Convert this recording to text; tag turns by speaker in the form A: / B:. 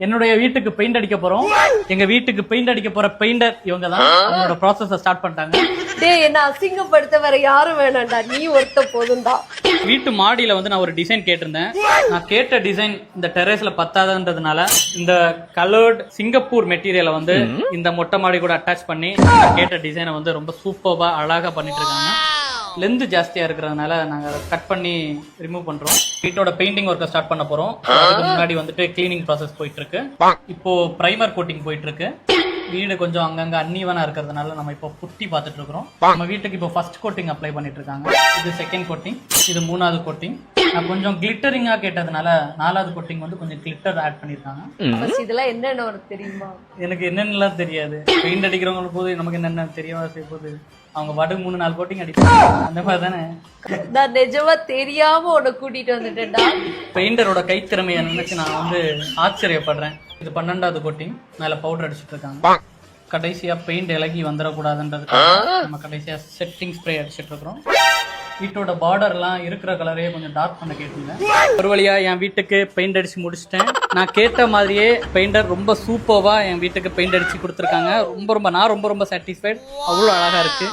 A: என்னுடைய வீட்டுக்கு பெயிண்ட் அடிக்க போறோம். எங்க வீட்டுக்கு பெயிண்ட் அடிக்க போற பெயிண்டர் இவங்க தான். அவங்களோட ப்ராசஸ ஸ்டார்ட் பண்ணிட்டாங்க.
B: டேய் என்ன அசிங்கப்படுத்த வேற யாரும் வேணாம்டா, நீ ஒருத்த போதும்டா.
A: வீட்டு மாடியில வந்து நான் ஒரு டிசைன் கேட்டிருந்தேன். நான் கேட்ட டிசைன் இந்த டெரேஸ்ல பத்தாதுன்றதுனால இந்த கலர்ட் சிங்கப்பூர் மெட்டீரியலை வந்து இந்த மொட்டை மாடி கூட அட்டாச் பண்ணி கேட்ட டிசைனை வந்து ரொம்ப சூப்பர்வா அழகா பண்ணிட்டு இருக்காங்க. லென்த் ஜாஸ்தியா இருக்கிறதுனால நாங்க அதை கட் பண்ணி ரிமூவ் பண்றோம். வீட்டோட பெயிண்டிங் ஒர்க்கை ஸ்டார்ட் பண்ண போறோம். அதுக்கு முன்னாடி வந்துட்டு கிளீனிங் ப்ராசஸ் போயிட்டு இருக்கு. இப்போ பிரைமர் கோட்டிங் போயிட்டு இருக்கு. வீடு கொஞ்சம் அங்கங்க அன்ஈவனா இருக்கிறதுனால நம்ம இப்போ புட்டி பார்த்துட்டு இருக்கிறோம். நம்ம வீட்டுக்கு இப்போ ஃபர்ஸ்ட் கோட்டிங் அப்ளை பண்ணிட்டு இருக்காங்க. இது செகண்ட் கோட்டிங், இது மூணாவது கோட்டிங். நான் கொஞ்சம் கிளிட்டரிங்கா கேட்டதுனால நாலாவது கோட்டிங் வந்து கொஞ்சம் கிளிட்டர் ஆட் பண்ணிருக்காங்க.
B: இதெல்லாம் என்னன்னு உனக்கு தெரியுமா?
A: எனக்கு என்னென்னலாம் தெரியாது. பெயிண்ட் அடிக்கிறவங்களுக்கு போது நமக்கு என்னென்ன தெரியவா செய்ய போகுது. அவங்க பாட்டுக்கு 3-4 கோட்டிங் அடிப்பாங்க. அந்த மாதிரி தானே.
B: நான் நிஜமா தெரியாம உன்னை கூட்டிட்டு வந்துட்டேன்டா.
A: பெயிண்டரோட கைத்திறமையை நினைச்சு நான் வந்து ஆச்சரியப்படுறேன். இது 12வது கோட்டிங். மேல பவுடர் அடிச்சுட்டு இருக்காங்க. கடைசியா பெயிண்ட் இலகி வந்துடக்கூடாதுன்றதுக்காக நம்ம கடைசியா செட்டிங் ஸ்ப்ரே அடிச்சுட்டு இருக்கிறோம். வீட்டோட பார்டர்லாம் இருக்கிற கலரையே கொஞ்சம் டார்க் பண்ண கேட்டுங்க. ஒரு வழியா என் வீட்டுக்கு பெயிண்ட் அடிச்சு முடிச்சிட்டேன். நான் கேட்ட மாதிரியே பெயிண்டர் ரொம்ப சூப்பர்வா என் வீட்டுக்கு பெயிண்ட் அடிச்சு கொடுத்துருக்காங்க. நான் ரொம்ப சாட்டிஸ்ஃபைட். அவ்வளோ அழகா இருக்கு.